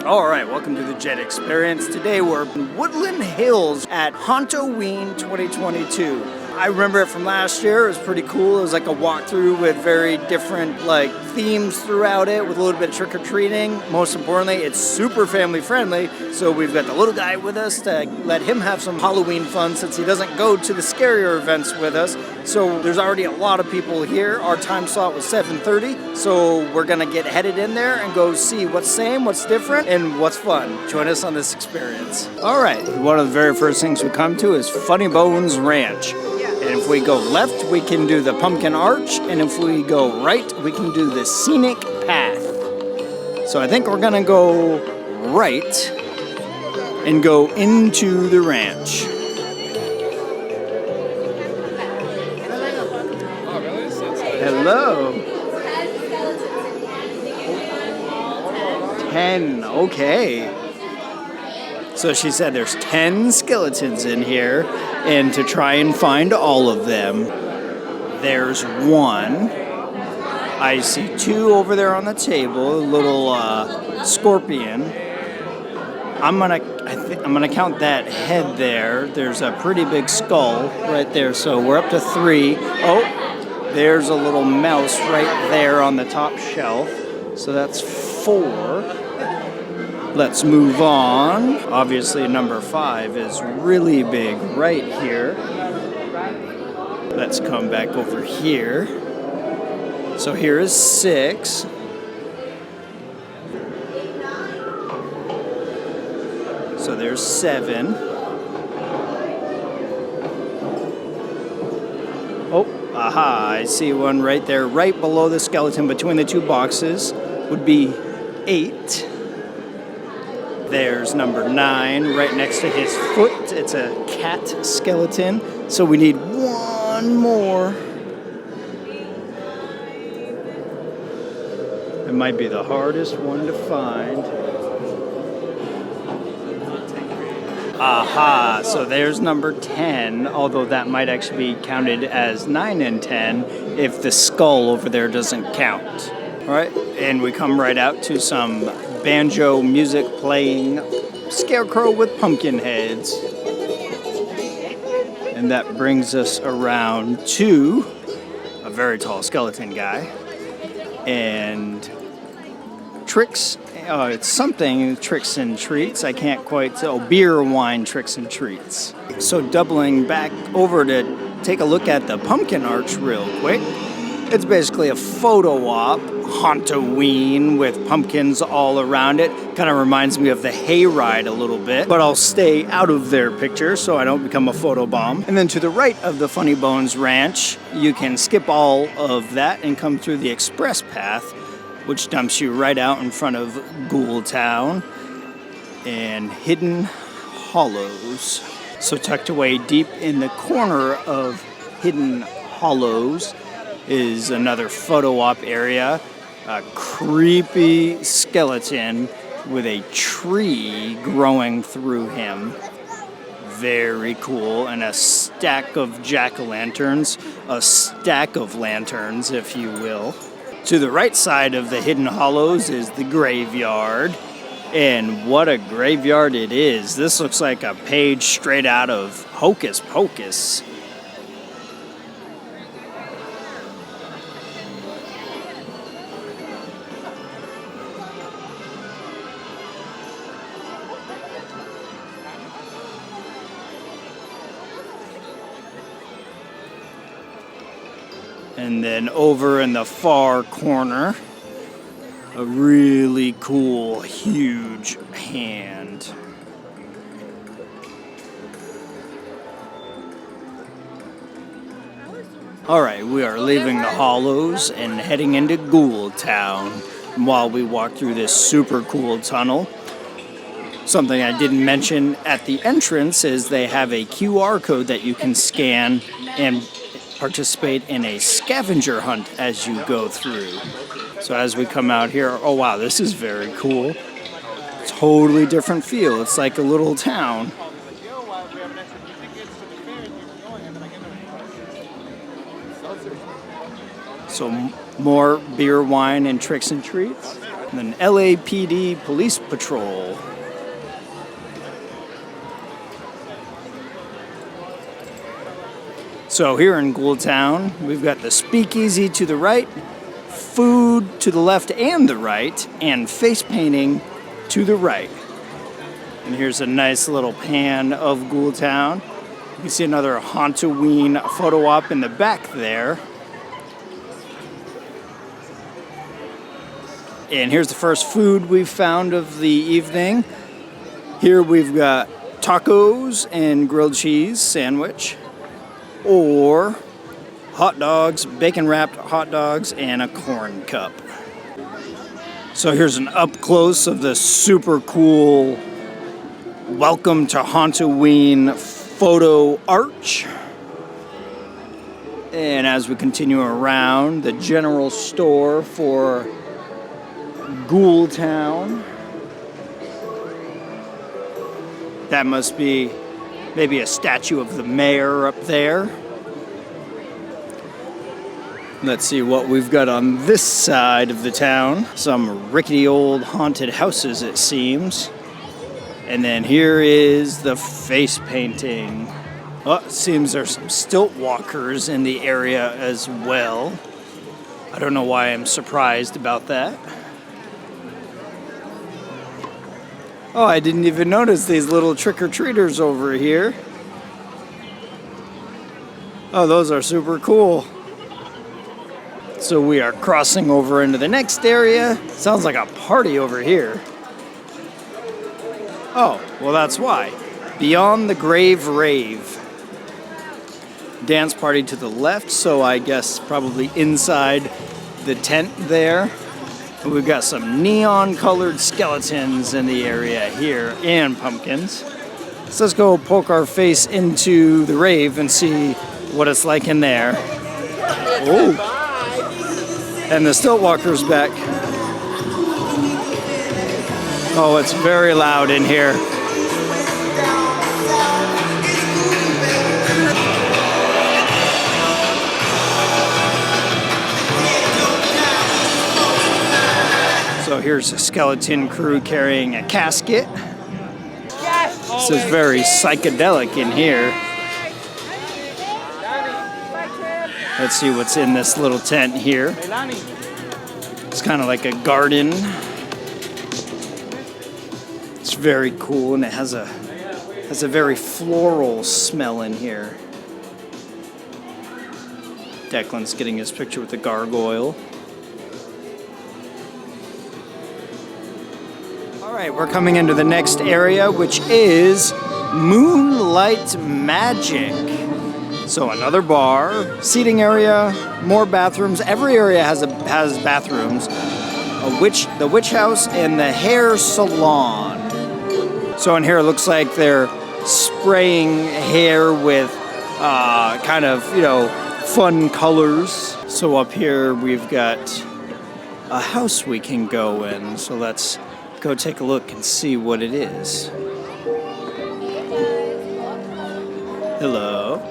Alright, welcome to the Jet Experience. Today we're in Woodland Hills at Haunt-O-Ween 2022. I remember it from last year. It was pretty cool. It was like a walkthrough with very different themes throughout it, with a little bit of trick-or-treating. Most importantly, it's super family friendly, so we've got the little guy with us to let him have some Halloween fun since he doesn't go to the scarier events with us. So there's already a lot of people here. Our time slot was 7:30, so we're gonna get headed in there and go see what's same, what's different, and what's fun. Join us on this experience. Alright, one of the very first things we come to is Funny Bones Ranch. And if we go left, we can do the Pumpkin Arch, and if we go right, we can do the Scenic Path. So I think we're gonna go right and go into the ranch. Hello. 10, okay. So she said there's 10 skeletons in here, and to try and find all of them, there's one. I see two over there on the table, a little scorpion. I'm gonna count that head there. There's a pretty big skull right there, so we're up to 3. Oh, there's a little mouse right there on the top shelf, so that's 4. Let's move on. Obviously, number 5 is really big right here. Let's come back over here. So here is 6. So there's 7. Oh, aha, I see one right there, right below the skeleton between the 2 boxes would be 8. There's number 9 right next to his foot. It's a cat skeleton. So we need one more. It might be the hardest one to find. Aha, so there's number 10, although that might actually be counted as 9 and 10 if the skull over there doesn't count. All right, and we come right out to some banjo music playing, scarecrow with pumpkin heads. And that brings us around to a very tall skeleton guy. And tricks, it's something, tricks and treats. I can't quite tell. Beer, wine, tricks and treats. So doubling back over to take a look at the Pumpkin Arch real quick. It's basically a photo op, Haunt-O-Ween, with pumpkins all around it. Kind of reminds me of the hayride a little bit, but I'll stay out of their picture so I don't become a photo bomb. And then to the right of the Funny Bones Ranch, you can skip all of that and come through the express path, which dumps you right out in front of Ghoul Town and Hidden Hollows. So tucked away deep in the corner of Hidden Hollows is another photo op area. A creepy skeleton with a tree growing through him. Very cool. And a stack of jack-o'-lanterns. A stack of lanterns, if you will. To the right side of the Hidden Hollows is the graveyard. And what a graveyard it is. This looks like a page straight out of Hocus Pocus. And then over in the far corner, a really cool, huge hand. All right, we are leaving the Hollows and heading into Ghoul Town while we walk through this super cool tunnel. Something I didn't mention at the entrance is they have a QR code that you can scan and participate in a scavenger hunt as you go through. So as we come out here, oh wow, this is very cool. Totally different feel. It's like a little town. So more beer, wine, and tricks and treats. And then LAPD Police Patrol. So here in Ghoul Town, we've got the speakeasy to the right, food to the left and the right, and face painting to the right. And here's a nice little pan of Ghoul Town. You can see another Haunt-O-Ween photo op in the back there. And here's the first food we've found of the evening. Here we've got tacos and grilled cheese sandwich, or hot dogs, bacon-wrapped hot dogs, and a corn cup. So here's an up-close of the super cool Welcome to Haunt-O-Ween photo arch. And as we continue around, the general store for Ghoul Town. That must be maybe a statue of the mayor up there. Let's see what we've got on this side of the town. Some rickety old haunted houses, it seems. And then here is the face painting. Oh, it seems there's some stilt walkers in the area as well. I don't know why I'm surprised about that. Oh, I didn't even notice these little trick-or-treaters over here. Oh, those are super cool. So we are crossing over into the next area. Sounds like a party over here. Oh, well that's why. Beyond the Grave Rave. Dance party to the left, so I guess probably inside the tent there. We've got some neon-colored skeletons in the area here, and pumpkins. So let's go poke our face into the rave and see what it's like in there. Oh, and the stilt walker's back. Oh, it's very loud in here. So here's a skeleton crew carrying a casket. This is very psychedelic in here. Let's see what's in this little tent here. It's kind of like a garden. It's very cool, and it has a very floral smell in here. Declan's getting his picture with the gargoyle. All right, we're coming into the next area, which is Moonlight Magic. So another bar, seating area, more bathrooms. Every area has bathrooms. The witch house and the hair salon. So in here it looks like they're spraying hair with kind of, fun colors. So up here we've got a house we can go in. So let's go take a look and see what it is. Hello.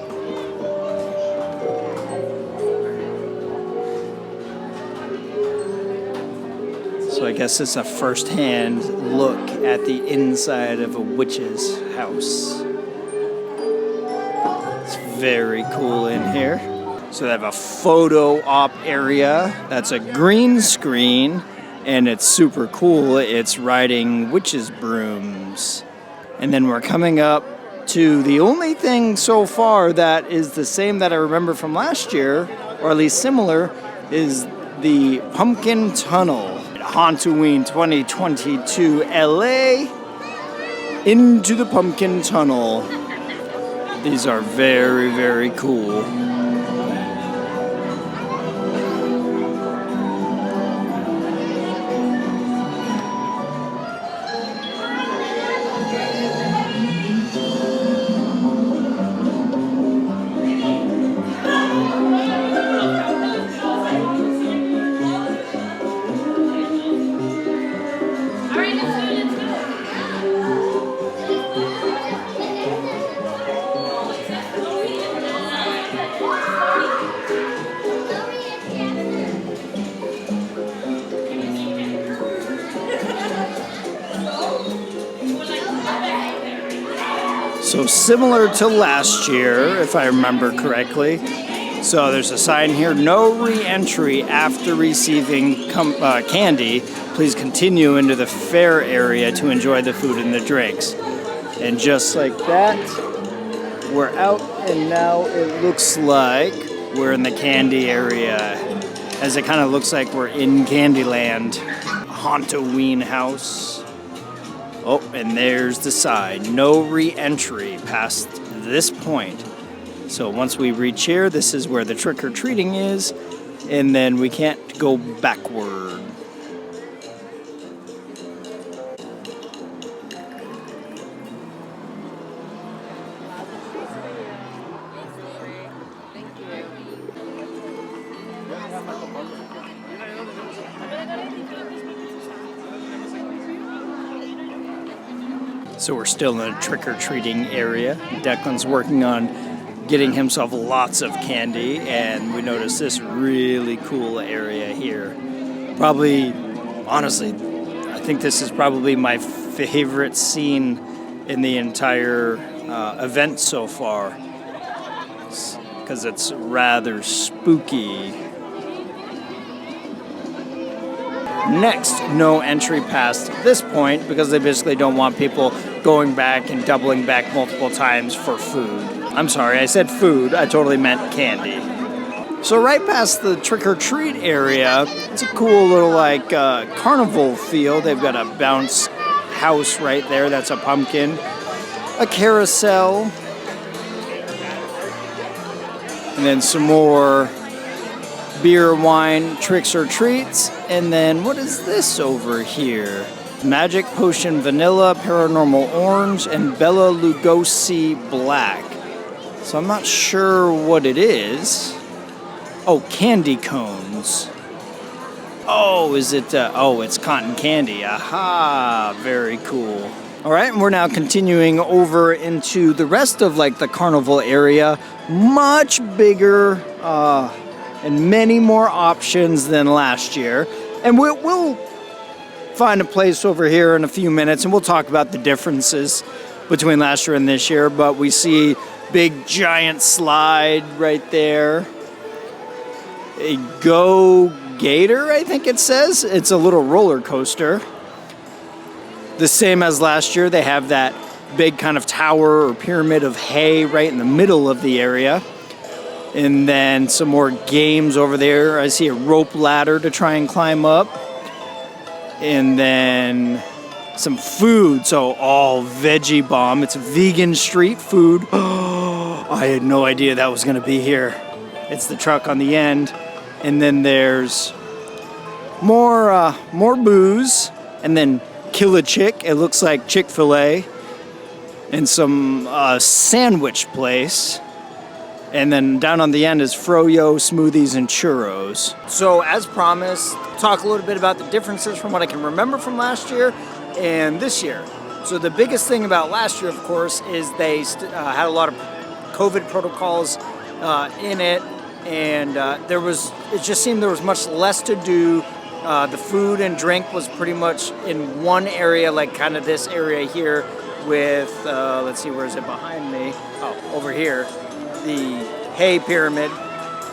So I guess it's a first-hand look at the inside of a witch's house. It's very cool in here. So they have a photo op area. That's a green screen, and it's super cool. It's riding witches' brooms. And then we're coming up to the only thing so far that is the same that I remember from last year, or at least similar, is the Pumpkin Tunnel. Haunt-O-Ween 2022 LA into the Pumpkin Tunnel. These are very, very cool. So similar to last year, if I remember correctly. So there's a sign here, no re-entry after receiving candy. Please continue into the fair area to enjoy the food and the drinks. And just like that, we're out, and now it looks like we're in the candy area, as it kind of looks like we're in Candyland. Haunt-O-Ween house. Oh, and there's the sign, no re-entry past this point. So once we reach here, this is where the trick-or-treating is, and then we can't go backward. So we're still in a trick-or-treating area. Declan's working on getting himself lots of candy, and we notice this really cool area here. Probably, honestly, I think this is probably my favorite scene in the entire event so far, because it's rather spooky. Next, no entry past this point, because they basically don't want people going back and doubling back multiple times for food. I'm sorry, I said food. I totally meant candy. So right past the trick-or-treat area, it's a cool little like carnival feel. They've got a bounce house right there. That's a pumpkin. A carousel. And then some more beer, wine, tricks or treats. And then what is this over here? Magic Potion Vanilla, Paranormal Orange, and Bela Lugosi Black. So I'm not sure what it is. Oh, candy cones. Oh, is it? Oh, it's cotton candy. Aha, very cool. All right, and we're now continuing over into the rest of like the carnival area. Much bigger and many more options than last year. And we'll find a place over here in a few minutes, and we'll talk about the differences between last year and this year. But we see big giant slide right there. A Go Gator, I think it says. It's a little roller coaster. The same as last year, they have that big kind of tower or pyramid of hay right in the middle of the area. And then some more games over there. I see a rope ladder to try and climb up. And then some food. So all veggie bomb. It's vegan street food. I had no idea that was going to be here. It's the truck on the end. And then there's more booze. And then Kill a Chick. It looks like Chick-fil-A. And some sandwich place. And then down on the end is froyo, smoothies, and churros. So as promised, talk a little bit about the differences from what I can remember from last year and this year. So the biggest thing about last year, of course, is they had a lot of COVID protocols in it, and it just seemed there was much less to do. The food and drink was pretty much in one area, like kind of this area here with, let's see, where is it behind me? Oh, over here. The hay pyramid.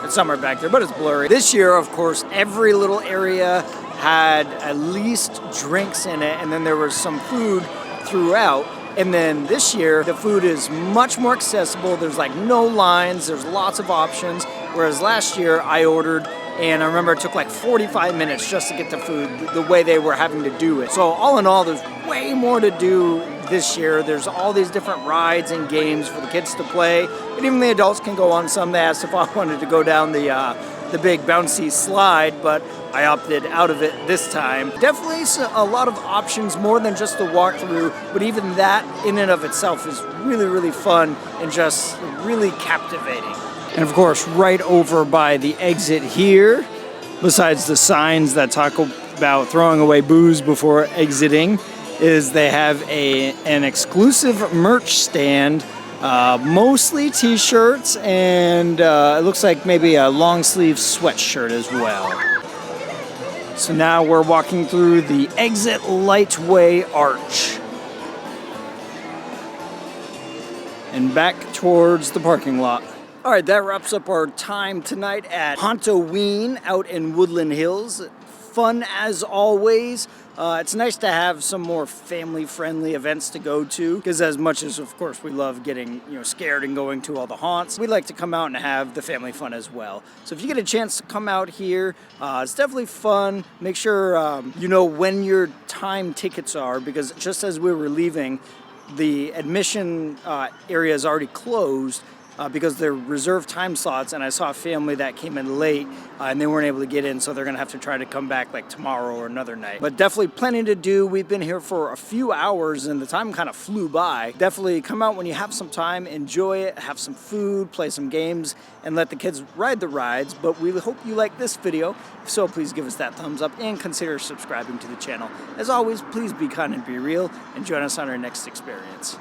It's somewhere back there, but it's blurry. This year, of course, every little area had at least drinks in it, and then there was some food throughout. And then this year, the food is much more accessible. There's like no lines. There's lots of options. Whereas last year, I ordered, and I remember it took like 45 minutes just to get the food the way they were having to do it. So all in all, there's way more to do this year. There's all these different rides and games for the kids to play, and even the adults can go on some. They asked if I wanted to go down the big bouncy slide, but I opted out of it this time. Definitely a lot of options, more than just the walk-through, but even that in and of itself is really, really fun and just really captivating. And of course, right over by the exit here, besides the signs that talk about throwing away booze before exiting, is they have an exclusive merch stand, mostly t-shirts, and it looks like maybe a long sleeve sweatshirt as well. So now we're walking through the exit lightway arch. and back towards the parking lot. All right, that wraps up our time tonight at Haunt-O-Ween out in Woodland Hills. Fun as always. It's nice to have some more family-friendly events to go to, because as much as, of course, we love getting scared and going to all the haunts, we like to come out and have the family fun as well. So if you get a chance to come out here, it's definitely fun. Make sure you know when your time tickets are, because just as we were leaving, the admission area is already closed. Because they're reserved time slots, and I saw a family that came in late and they weren't able to get in, so they're gonna have to try to come back like tomorrow or another night. But definitely plenty to do. We've been here for a few hours and the time kind of flew by. Definitely come out when you have some time, enjoy it, have some food, play some games, and let the kids ride the rides. But we hope you like this video. If so, please give us that thumbs up and consider subscribing to the channel. As always, please be kind and be real, and join us on our next experience.